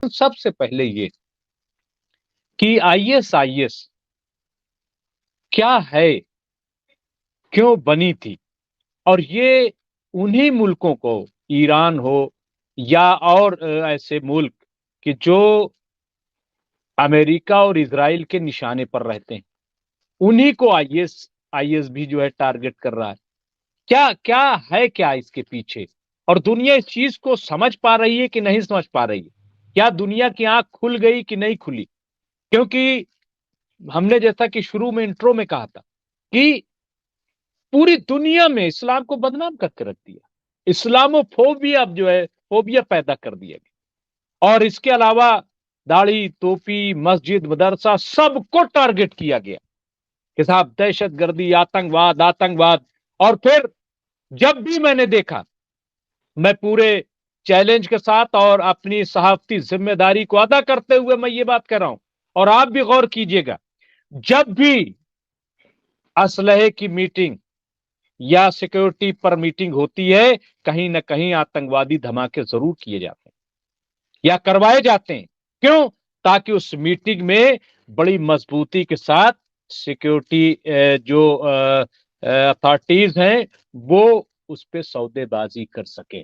सबसे पहले ये कि आईएसआईएस क्या है, क्यों बनी थी, और ये उन्हीं मुल्कों को, ईरान हो या और ऐसे मुल्क कि जो अमेरिका और इजराइल के निशाने पर रहते हैं, उन्हीं को आईएस आईएस भी जो है टारगेट कर रहा है। क्या क्या है, क्या इसके पीछे, और दुनिया इस चीज को समझ पा रही है कि नहीं समझ पा रही है? क्या दुनिया की आंख खुल गई कि नहीं खुली? क्योंकि हमने जैसा कि शुरू में इंट्रो में कहा था कि पूरी दुनिया में इस्लाम को बदनाम करके रख दिया, इस्लामोफोबिया अब जो है फोबिया पैदा कर दिया गया, और इसके अलावा दाढ़ी टोपी मस्जिद मदरसा सबको टारगेट किया गया कि साहब दहशतगर्दी आतंकवाद आतंकवाद। और फिर जब भी मैंने देखा, मैं पूरे चैलेंज के साथ और अपनी सहाफती जिम्मेदारी को अदा करते हुए मैं ये बात कर रहा हूं, और आप भी गौर कीजिएगा, जब भी असलहे की मीटिंग या सिक्योरिटी पर मीटिंग होती है, कहीं ना कहीं आतंकवादी धमाके जरूर किए जाते हैं या करवाए जाते हैं। क्यों? ताकि उस मीटिंग में बड़ी मजबूती के साथ सिक्योरिटी जो अथॉरिटीज हैं वो उस पर सौदेबाजी कर सके,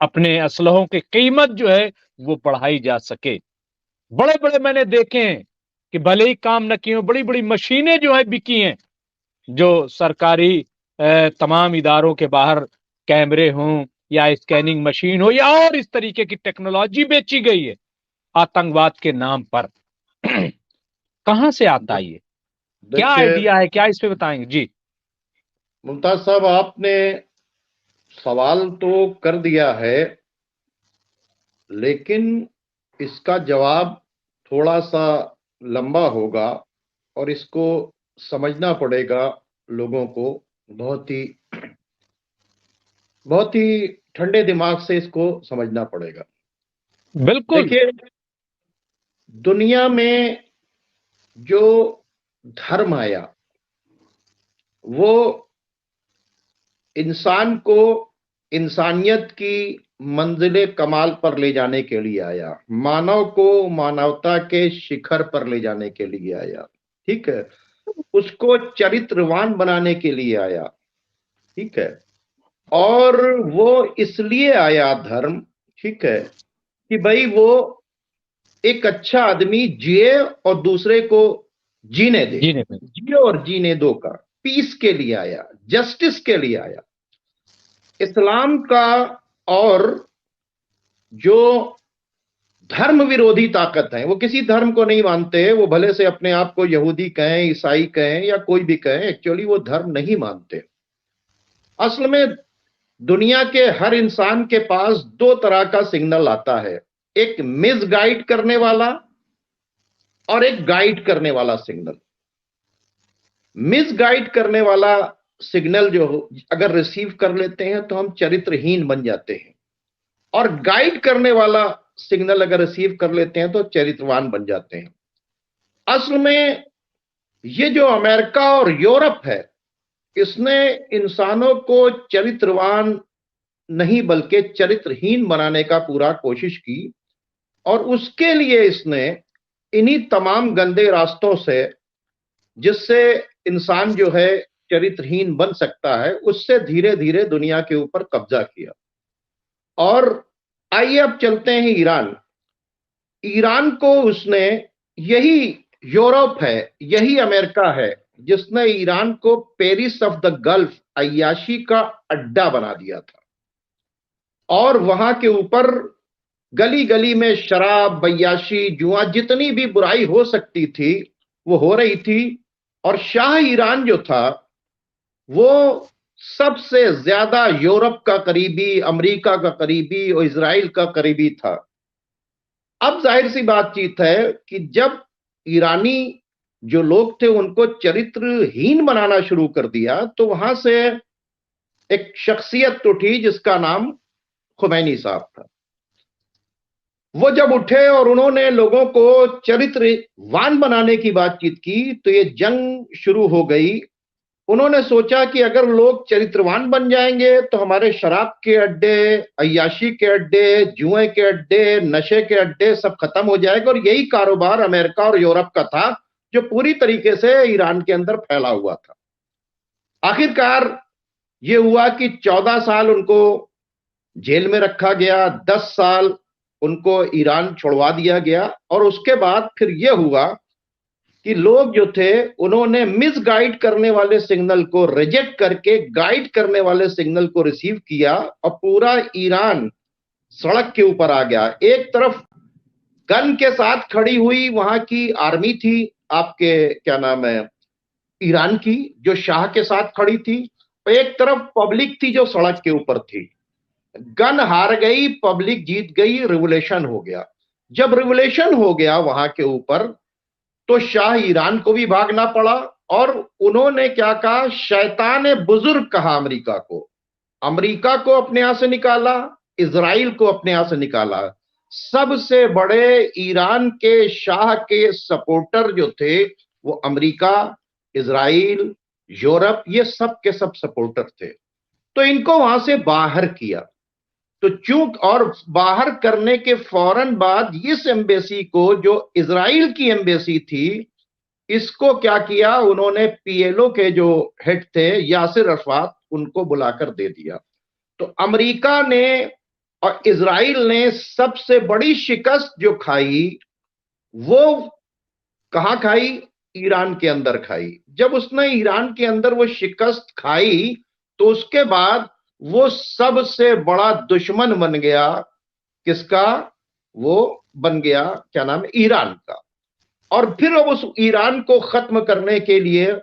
अपने असलहों की कीमत जो है वो बढ़ाई जा सके। बड़े बड़े मैंने देखे हैं कि भले ही काम न किए, बड़ी बड़ी मशीनें जो है बिकी हैं, जो सरकारी तमाम इदारों के बाहर कैमरे हों या स्कैनिंग मशीन हो या और इस तरीके की टेक्नोलॉजी बेची गई है आतंकवाद के नाम पर। कहां से आता है ये? क्या देखिए आइडिया है, क्या इस पे बताएंगे जी? मुमताज साहब, आपने सवाल तो कर दिया है, लेकिन इसका जवाब थोड़ा सा लंबा होगा और इसको समझना पड़ेगा लोगों को। बहुत ही बहुत ही ठंडे दिमाग से इसको समझना पड़ेगा। बिल्कुल। देखिए, दुनिया में जो धर्म आया वो इंसान को इंसानियत की मंजिले कमाल पर ले जाने के लिए आया, मानव को मानवता के शिखर पर ले जाने के लिए आया। ठीक है, उसको चरित्रवान बनाने के लिए आया। ठीक है, और वो इसलिए आया धर्म, ठीक है, कि भाई वो एक अच्छा आदमी जिए और दूसरे को जीने दे, जी नहीं। जिए और जीने दो का, पीस के लिए आया, जस्टिस के लिए आया। इस्लाम का और जो धर्म विरोधी ताकत है, वो किसी धर्म को नहीं मानते, वो भले से अपने आप को यहूदी कहें, ईसाई कहें या कोई भी कहें, एक्चुअली वो धर्म नहीं मानते। असल में दुनिया के हर इंसान के पास दो तरह का सिग्नल आता है, एक मिसगाइड करने वाला और एक गाइड करने वाला सिग्नल। मिसगाइड करने वाला सिग्नल जो अगर रिसीव कर लेते हैं तो हम चरित्रहीन बन जाते हैं, और गाइड करने वाला सिग्नल अगर रिसीव कर लेते हैं तो चरित्रवान बन जाते हैं। असल में ये जो अमेरिका और यूरोप है, इसने इंसानों को चरित्रवान नहीं बल्कि चरित्रहीन बनाने का पूरा कोशिश की, और उसके लिए इसने इन्हीं तमाम गंदे रास्तों से, जिससे इंसान जो है चरित्रहीन बन सकता है, उससे धीरे धीरे दुनिया के ऊपर कब्जा किया। और आइए अब चलते हैं ईरान। ईरान को उसने, यही यूरोप है, यही अमेरिका है जिसने ईरान को पेरिस ऑफ द गल्फ, अय्याशी का अड्डा बना दिया था, और वहां के ऊपर गली गली में शराब, बयाशी, जुआ, जितनी भी बुराई हो सकती थी वो हो रही थी। और शाह ईरान जो था वो सबसे ज्यादा यूरोप का करीबी, अमेरिका का करीबी और इजराइल का करीबी था। अब जाहिर सी बातचीत है कि जब ईरानी जो लोग थे उनको चरित्रहीन बनाना शुरू कर दिया, तो वहां से एक शख्सियत उठी जिसका नाम खुमैनी साहब था। वो जब उठे और उन्होंने लोगों को चरित्रवान बनाने की बातचीत की, तो ये जंग शुरू हो गई उन्होंने सोचा कि अगर लोग चरित्रवान बन जाएंगे तो हमारे शराब के अड्डे, अय्याशी के अड्डे, जुए के अड्डे, नशे के अड्डे सब खत्म हो जाएगा। और यही कारोबार अमेरिका और यूरोप का था जो पूरी तरीके से ईरान के अंदर फैला हुआ था। आखिरकार ये हुआ कि 14 साल उनको जेल में रखा गया, 10 साल उनको ईरान छोड़वा दिया गया। और उसके बाद फिर यह हुआ कि लोग जो थे उन्होंने मिसगाइड करने वाले सिग्नल को रिजेक्ट करके गाइड करने वाले सिग्नल को रिसीव किया और पूरा ईरान सड़क के ऊपर आ गया। एक तरफ गन के साथ खड़ी हुई वहां की आर्मी थी, आपके क्या नाम है, ईरान की, जो शाह के साथ खड़ी थी। एक तरफ पब्लिक थी जो सड़क के ऊपर थी। गन हार गई, पब्लिक जीत गई, रिवोल्यूशन हो गया। जब रिवोल्यूशन हो गया वहां के ऊपर, तो शाह ईरान को भी भागना पड़ा। और उन्होंने क्या कहा, शैतान बुजुर्ग कहा अमेरिका को। अमेरिका को अपने यहां से निकाला, इजराइल को अपने यहां से निकाला। सबसे बड़े ईरान के शाह के सपोर्टर जो थे वो अमेरिका, इजराइल, यूरोप, ये सब के सब सपोर्टर थे। तो इनको वहां से बाहर किया। तो चूक और बाहर करने के फौरन बाद इस एम्बेसी को, जो इजराइल की एम्बेसी थी, इसको क्या किया, उन्होंने पीएलओ के जो हेड थे यासिर अरफात, उनको बुलाकर दे दिया। तो अमेरिका ने और इजराइल ने सबसे बड़ी शिकस्त जो खाई वो कहां खाई, ईरान के अंदर खाई। जब उसने ईरान के अंदर वो शिकस्त खाई तो उसके बाद वो सबसे बड़ा दुश्मन बन गया। किसका? वो बन गया क्या नाम है, ईरान का। और फिर अब उस ईरान को खत्म करने के लिए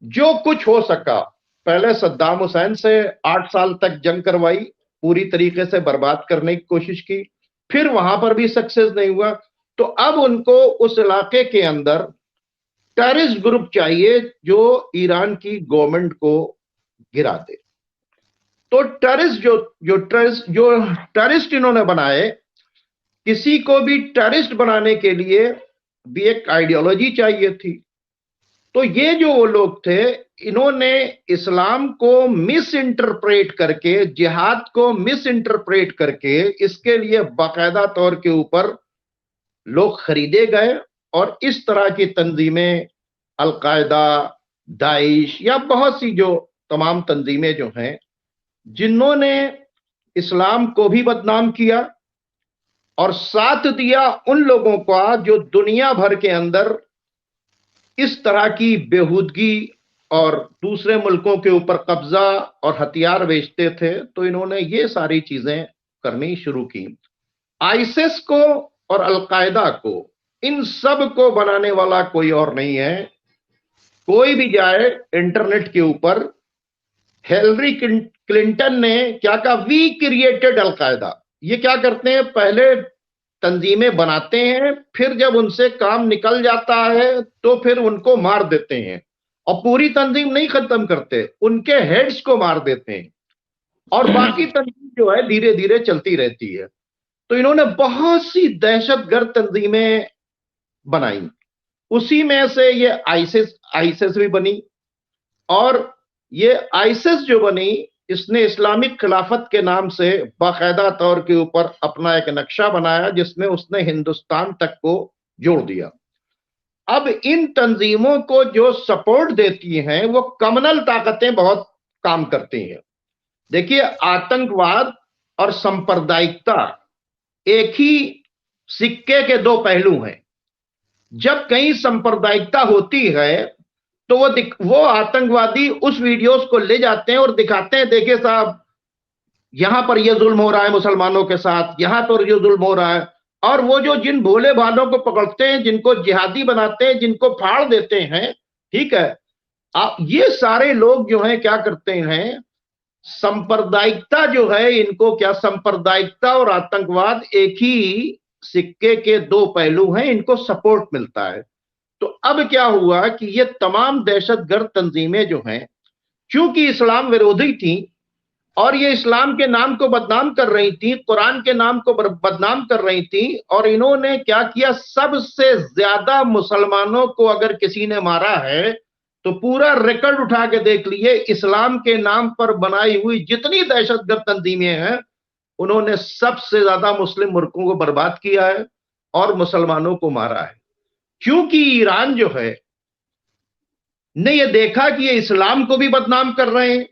जो कुछ हो सका, पहले सद्दाम हुसैन से 8 साल तक जंग करवाई, पूरी तरीके से बर्बाद करने की कोशिश की, फिर वहां पर भी सक्सेस नहीं हुआ। तो अब उनको उस इलाके के अंदर टेररिस्ट ग्रुप चाहिए जो ईरान की गवर्नमेंट को गिरा दे। तो टेररिस्ट जो टेररिस्ट इन्होंने बनाए, किसी को भी टेररिस्ट बनाने के लिए भी एक आइडियोलॉजी चाहिए थी। तो ये जो वो लोग थे, इन्होंने इस्लाम को मिस इंटरप्रेट करके, जिहाद को मिस इंटरप्रेट करके, इसके लिए बाकायदा तौर के ऊपर लोग खरीदे गए। और इस तरह की तंजीमें, अलकायदा, दाइश या बहुत सी जो तमाम तंजीमें जो हैं, जिन्होंने इस्लाम को भी बदनाम किया और साथ दिया उन लोगों का जो दुनिया भर के अंदर इस तरह की बेहूदगी और दूसरे मुल्कों के ऊपर कब्जा और हथियार बेचते थे। तो इन्होंने ये सारी चीजें करनी शुरू की। आईसिस को और अलकायदा को, इन सब को बनाने वाला कोई और नहीं है। कोई भी जाए इंटरनेट के ऊपर, हिलरी क्लिंटन ने क्या कहा, वी क्रिएटेड अलकायदा। ये क्या करते हैं, पहले तंजीमें बनाते हैं, फिर जब उनसे काम निकल जाता है तो फिर उनको मार देते हैं। और पूरी तंजीम नहीं खत्म करते, उनके हेड्स को मार देते हैं और बाकी तंजीम जो है धीरे धीरे चलती रहती है। तो इन्होंने बहुत सी दहशतगर्द तंजीमें बनाई। उसी में से ये आईसिस भी बनी। और ये आईसिस जो बनी, इसने इस्लामिक खिलाफत के नाम से बाकायदा तौर के ऊपर अपना एक नक्शा बनाया जिसमें उसने हिंदुस्तान तक को जोड़ दिया। अब इन तंजीमों को जो सपोर्ट देती हैं वो कम्युनल ताकतें बहुत काम करती हैं। देखिए, आतंकवाद और सांप्रदायिकता एक ही सिक्के के दो पहलू हैं। जब कहीं सांप्रदायिकता होती है तो वो आतंकवादी उस वीडियोस को ले जाते हैं और दिखाते हैं, देखिए साहब, यहां पर यह जुल्म हो रहा है मुसलमानों के साथ, यहां पर यह जुल्म हो रहा है। और वो जो जिन भोले भालों को पकड़ते हैं, जिनको जिहादी बनाते हैं, जिनको फाड़ देते हैं, ठीक है, आप ये सारे लोग जो हैं क्या करते हैं, सांप्रदायिकता जो है, इनको क्या, सांप्रदायिकता और आतंकवाद एक ही सिक्के के दो पहलू हैं, इनको सपोर्ट मिलता है। तो अब क्या हुआ कि ये तमाम दहशतगर्द तंजीमें जो हैं, चूंकि इस्लाम विरोधी थी और ये इस्लाम के नाम को बदनाम कर रही थी, कुरान के नाम को बदनाम कर रही थी, और इन्होंने क्या किया, सबसे ज्यादा मुसलमानों को अगर किसी ने मारा है तो पूरा रिकॉर्ड उठा के देख लिए, इस्लाम के नाम पर बनाई हुई जितनी दहशतगर्द तंजीमें हैं, उन्होंने सबसे ज्यादा मुस्लिम मुल्कों को बर्बाद किया है और मुसलमानों को मारा है। क्योंकि ईरान जो है ने ये देखा कि ये इस्लाम को भी बदनाम कर रहे हैं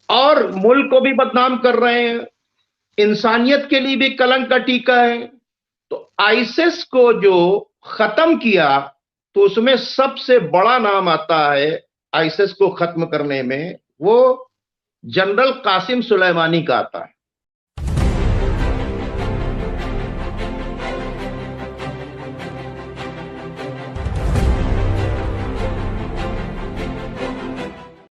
और मुल्क को भी बदनाम कर रहे हैं, इंसानियत के लिए भी कलंक का टीका है, तो आईसिस को जो खत्म किया, तो उसमें सबसे बड़ा नाम आता है आईसिस को खत्म करने में, वो जनरल कासिम सुलेमानी का आता है।